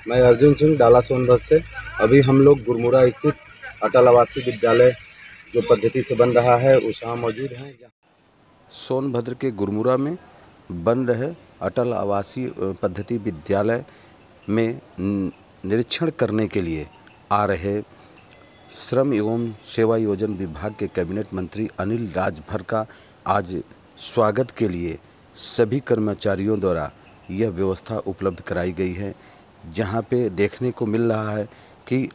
मैं अर्जुन सिंह डाला सोनभद्र से। अभी हम लोग गुरमुरा स्थित अटल आवासीय विद्यालय जो पद्धति से बन रहा है उस यहाँ मौजूद हैं। सोनभद्र के गुरमुरा में बन रहे अटल आवासीय पद्धति विद्यालय में निरीक्षण करने के लिए आ रहे श्रम एवं सेवा योजन विभाग के कैबिनेट मंत्री अनिल राजभर का आज स्वागत के लिए सभी कर्मचारियों द्वारा यह व्यवस्था उपलब्ध कराई गई है, जहां पे देखने को मिल रहा है कि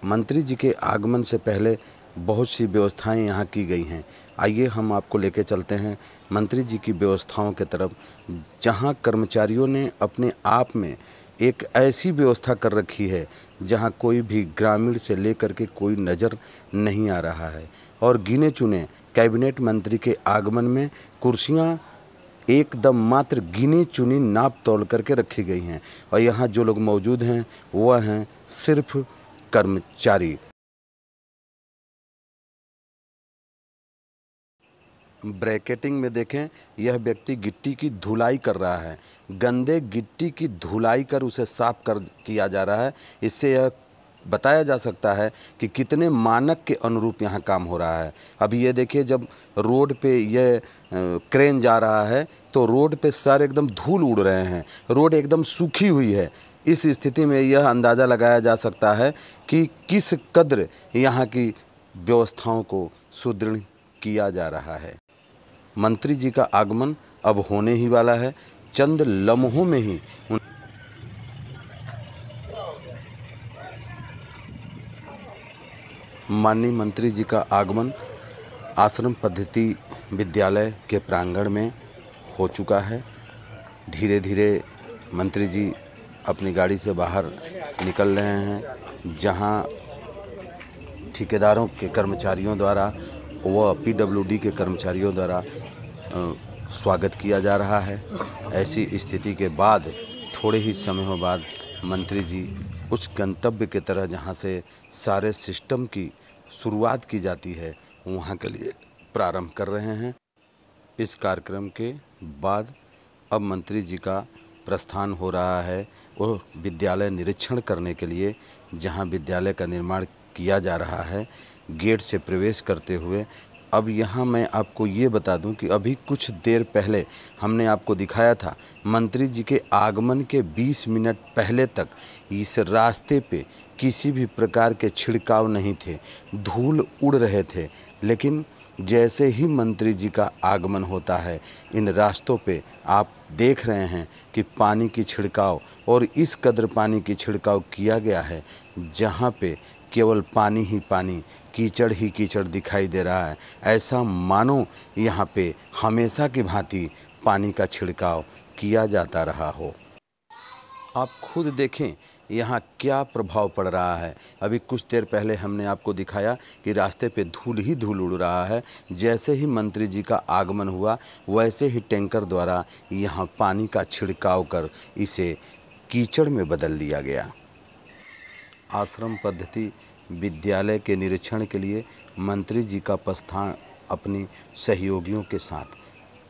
मंत्री जी के आगमन से पहले बहुत सी व्यवस्थाएं यहां की गई हैं। आइए हम आपको लेके चलते हैं मंत्री जी की व्यवस्थाओं के तरफ, जहां कर्मचारियों ने अपने आप में एक ऐसी व्यवस्था कर रखी है जहां कोई भी ग्रामीण से लेकर के कोई नज़र नहीं आ रहा है। और गिने चुने कैबिनेट मंत्री के आगमन में कुर्सियां एकदम मात्र गिनी चुनी नाप तोल करके रखी गई हैं, और यहाँ जो लोग मौजूद हैं वह हैं सिर्फ कर्मचारी। ब्रैकेटिंग में देखें, यह व्यक्ति गिट्टी की धुलाई कर रहा है, गंदे गिट्टी की धुलाई कर उसे साफ किया जा रहा है। इससे यह बताया जा सकता है कि कितने मानक के अनुरूप यहाँ काम हो रहा है। अभी ये देखिए, जब रोड पे यह क्रेन जा रहा है तो रोड पे सर एकदम धूल उड़ रहे हैं, रोड एकदम सूखी हुई है। इस स्थिति में यह अंदाज़ा लगाया जा सकता है कि किस कद्र यहाँ की व्यवस्थाओं को सुदृढ़ किया जा रहा है। मंत्री जी का आगमन अब होने ही वाला है, चंद लम्हों में ही माननीय मंत्री जी का आगमन आश्रम पद्धति विद्यालय के प्रांगण में हो चुका है। धीरे धीरे मंत्री जी अपनी गाड़ी से बाहर निकल रहे हैं, जहां ठेकेदारों के कर्मचारियों द्वारा व पीडब्ल्यूडी के कर्मचारियों द्वारा स्वागत किया जा रहा है। ऐसी स्थिति के बाद थोड़े ही समय बाद मंत्री जी उस गंतव्य की तरह जहां से सारे सिस्टम की शुरुआत की जाती है वहां के लिए प्रारंभ कर रहे हैं। इस कार्यक्रम के बाद अब मंत्री जी का प्रस्थान हो रहा है वो विद्यालय निरीक्षण करने के लिए, जहां विद्यालय का निर्माण किया जा रहा है। गेट से प्रवेश करते हुए अब यहाँ मैं आपको ये बता दूं कि अभी कुछ देर पहले हमने आपको दिखाया था, मंत्री जी के आगमन के 20 मिनट पहले तक इस रास्ते पे किसी भी प्रकार के छिड़काव नहीं थे, धूल उड़ रहे थे। लेकिन जैसे ही मंत्री जी का आगमन होता है, इन रास्तों पे आप देख रहे हैं कि पानी की छिड़काव, और इस कदर पानी की छिड़काव किया गया है जहाँ पे केवल पानी ही पानी, कीचड़ ही कीचड़ दिखाई दे रहा है। ऐसा मानो यहाँ पे हमेशा की भांति पानी का छिड़काव किया जाता रहा हो। आप खुद देखें यहाँ क्या प्रभाव पड़ रहा है। अभी कुछ देर पहले हमने आपको दिखाया कि रास्ते पे धूल ही धूल उड़ रहा है। जैसे ही मंत्री जी का आगमन हुआ वैसे ही टैंकर द्वारा यहाँ पानी का छिड़काव कर इसे कीचड़ में बदल दिया गया। आश्रम पद्धति विद्यालय के निरीक्षण के लिए मंत्री जी का प्रस्थान अपने सहयोगियों के साथ,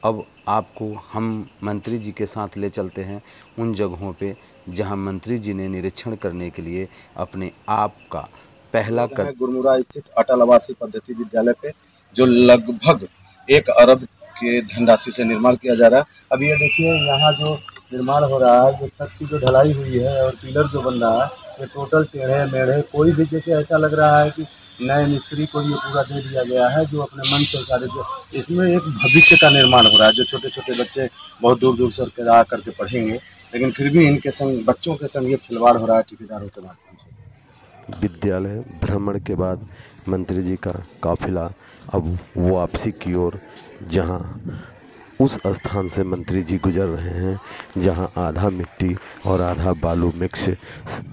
अब आपको हम मंत्री जी के साथ ले चलते हैं उन जगहों पे जहां मंत्री जी ने निरीक्षण करने के लिए अपने आप का पहला कदम गुरमुरा स्थित अटल आवासीय पद्धति विद्यालय पे, जो लगभग 1 अरब के धनराशि से निर्माण किया जा रहा है। अब ये देखिए, यहाँ जो निर्माण हो रहा है, जो छत की जो ढलाई हुई है और पिलर जो बन रहा है, ये टोटल टेढ़े मेढ़े, कोई भी जैसे ऐसा लग रहा है कि नए मिस्त्री को ये पूरा दे दिया गया है जो अपने मन से कार्य, जो इसमें एक भविष्य का निर्माण हो रहा है। जो छोटे छोटे बच्चे बहुत दूर दूर से आ करके पढ़ेंगे, लेकिन फिर भी इनके संग, बच्चों के संग ये खिलवाड़ हो रहा है ठेकेदारों के माध्यम से। विद्यालय भ्रमण के बाद मंत्री जी का काफिला अब वापसी की ओर, जहां उस स्थान से मंत्री जी गुजर रहे हैं जहां आधा मिट्टी और आधा बालू मिक्स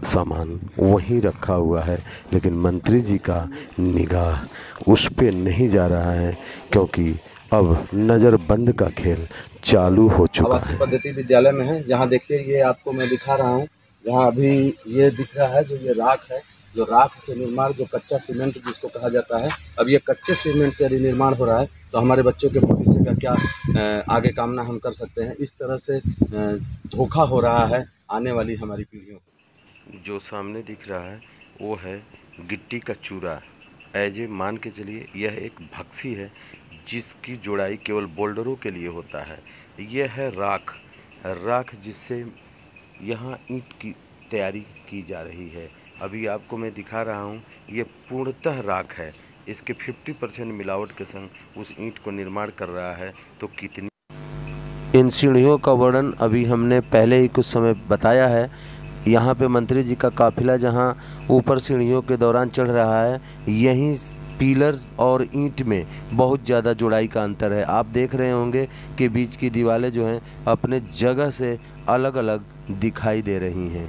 सामान वहीं रखा हुआ है, लेकिन मंत्री जी का निगाह उस पे नहीं जा रहा है, क्योंकि अब नज़रबंद का खेल चालू हो चुका है। आवासीय पद्धति विद्यालय में है, जहां देखिए ये आपको मैं दिखा रहा हूं, जहां अभी ये दिख रहा है जो ये राख है, जो राख से निर्माण, जो कच्चा सीमेंट जिसको कहा जाता है, अब ये कच्चे सीमेंट से यदि निर्माण हो रहा है तो हमारे बच्चों के भविष्य का क्या आगे कामना हम कर सकते हैं। इस तरह से धोखा हो रहा है आने वाली हमारी पीढ़ियों को। जो सामने दिख रहा है वो है गिट्टी का चूरा। ऐजे मान के चलिए यह एक भक्सी है जिसकी जुड़ाई केवल बोल्डरों के लिए होता है। यह है राख जिससे यहाँ ईंट की तैयारी की जा रही है। अभी आपको मैं दिखा रहा हूँ, ये पूर्णतः राख है। इसके 50% मिलावट के संग उस ईंट को निर्माण कर रहा है। तो कितनी इन सीढ़ियों का वर्णन अभी हमने पहले ही कुछ समय बताया है। यहाँ पे मंत्री जी का काफिला जहाँ ऊपर सीढ़ियों के दौरान चढ़ रहा है, यहीं पिलर और ईंट में बहुत ज़्यादा जुड़ाई का अंतर है। आप देख रहे होंगे कि बीच की दीवारें जो हैं अपने जगह से अलग अलग दिखाई दे रही हैं।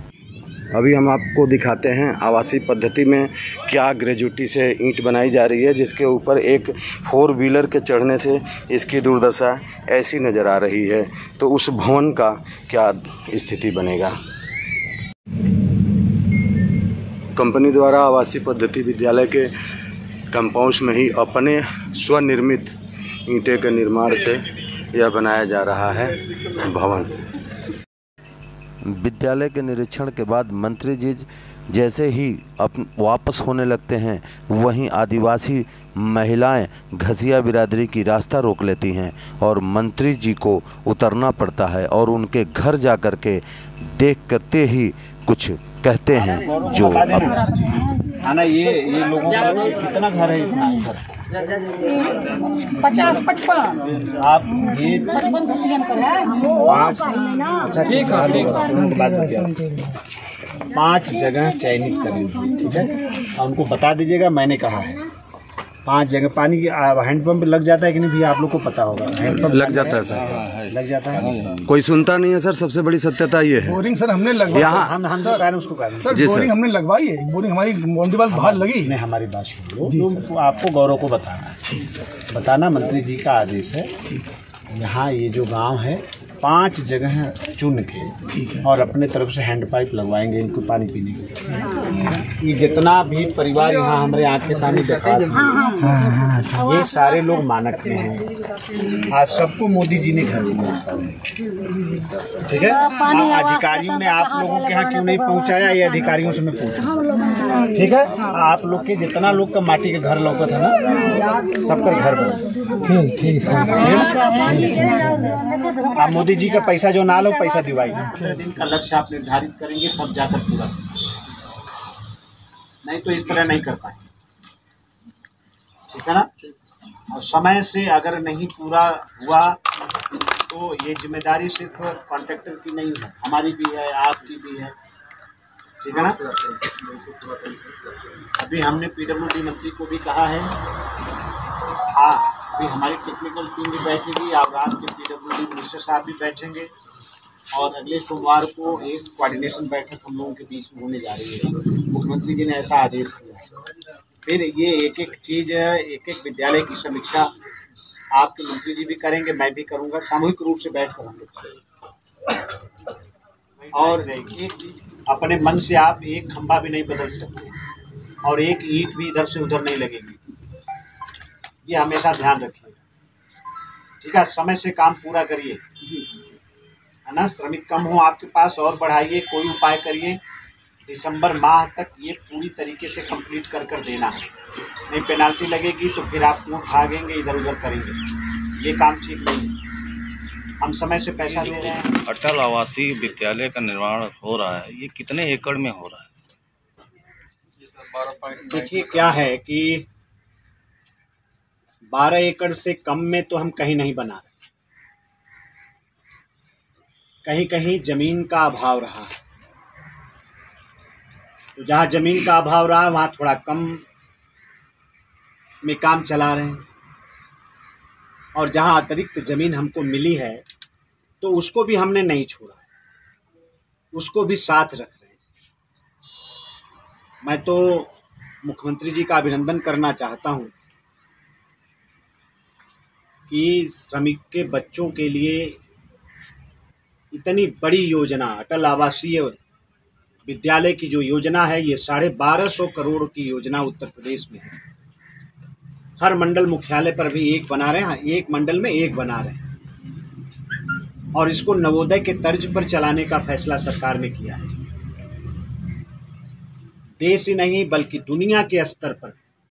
अभी हम आपको दिखाते हैं आवासीय पद्धति में क्या ग्रेजुटी से ईंट बनाई जा रही है, जिसके ऊपर एक 4 व्हीलर के चढ़ने से इसकी दुर्दशा ऐसी नज़र आ रही है। तो उस भवन का क्या स्थिति बनेगा। कंपनी द्वारा आवासीय पद्धति विद्यालय के कंपाउंड में ही अपने स्वनिर्मित ईंटे के निर्माण से यह बनाया जा रहा है भवन। विद्यालय के निरीक्षण के बाद मंत्री जी जैसे ही वापस होने लगते हैं, वहीं आदिवासी महिलाएं घसिया बिरादरी की रास्ता रोक लेती हैं और मंत्री जी को उतरना पड़ता है और उनके घर जा कर के देख करते ही कुछ कहते हैं। जो आना ये लोगों का कितना घर है, इतना घर 50-55 आप ये 5 जगह चयनित कर लीजिए, ठीक है। और उनको बता दीजिएगा मैंने कहा है 5 जगह पानी की हैंडपंप लग जाता है कि नहीं भैया, आप लोग को पता होगा। हैंडपंप लग जाता है सर, लग जाता है। कोई सुनता नहीं है सर। सबसे बड़ी सत्यता ये है बोरिंग सर हमने लगवाई, यहाँ हम तो कह रहे हैं उसको कह रहे हैं सर, बोरिंग हमने लगवाई है। बोरिंग हमारी बाउंड्री वाल बाहर लगी। नहीं, हमारी बात सुन लो, तो आपको गौरव को बताना है, बताना मंत्री जी का आदेश है। यहाँ ये जो गांव है 5 जगह चुन के और अपने तरफ से हैंड पाइप लगवाएंगे इनको पानी पीने के। ये जितना भी परिवार यहाँ हमारे आँख के सामने देखा, ये सारे लोग मानक में हैं। आज सबको मोदी जी ने घर दिया, ठीक है। अधिकारियों ने आप लोगों के यहाँ क्यों नहीं पहुँचाया, ये अधिकारियों से मैं पूछूं, ठीक है। आप लोग के जितना लोग का माटी के घर लौका था ना, सबका घर बना। ठीक आप मोदी जी का पैसा जो ना लो, पैसा दिवाई। 15 दिन का लक्ष्य आप निर्धारित करेंगे तब जाकर पूरा, नहीं तो इस तरह नहीं कर पाएंगे, ठीक है ना। और समय से अगर नहीं पूरा हुआ तो ये जिम्मेदारी सिर्फ कॉन्ट्रैक्टर की नहीं है, हमारी भी है, आपकी भी है, ठीक है ना। अभी हमने PWD मंत्री को भी कहा है, हाँ अभी हमारी टेक्निकल टीम भी बैठेगी और रात के PWD मिनिस्टर साहब भी बैठेंगे और अगले सोमवार को एक कोऑर्डिनेशन बैठक हम लोगों के बीच में होने जा रही है। मुख्यमंत्री जी ने ऐसा आदेश किया। फिर ये एक एक चीज़, एक एक विद्यालय की समीक्षा आपके मंत्री जी भी करेंगे, मैं भी करूँगा, सामूहिक रूप से बैठ कर हम लोग करेंगे। और एक चीज़, अपने मन से आप एक खंभा भी नहीं बदल सकते और एक ईंट भी इधर से उधर नहीं लगेगी, ये हमेशा ध्यान रखिए, ठीक है। समय से काम पूरा करिए, है ना। श्रमिक कम हो आपके पास और बढ़ाइए, कोई उपाय करिए। दिसंबर माह तक ये पूरी तरीके से कंप्लीट कर देना है, नहीं पेनाल्टी लगेगी तो फिर आप क्यों भागेंगे, इधर उधर करेंगे, ये काम ठीक नहीं है। हम समय से पैसा दे रहे हैं। अटल आवासीय विद्यालय का निर्माण हो रहा है, ये कितने एकड़ में हो रहा है? देखिए क्या है कि 12 एकड़ से कम में तो हम कहीं नहीं बना रहे, कहीं कहीं जमीन का अभाव रहा है, तो जहाँ जमीन का अभाव रहा है वहाँ थोड़ा कम में काम चला रहे हैं, और जहाँ अतिरिक्त जमीन हमको मिली है तो उसको भी हमने नहीं छोड़ा, उसको भी साथ रख रहे हैं। मैं तो मुख्यमंत्री जी का अभिनंदन करना चाहता हूँ कि श्रमिक के बच्चों के लिए इतनी बड़ी योजना, अटल आवासीय विद्यालय की जो योजना है, ये 1250 करोड़ की योजना उत्तर प्रदेश में है। हर मंडल मुख्यालय पर भी एक बना रहे हैं, एक मंडल में एक बना रहे हैं, और इसको नवोदय के तर्ज पर चलाने का फैसला सरकार ने किया है। देश ही नहीं बल्कि दुनिया के स्तर पर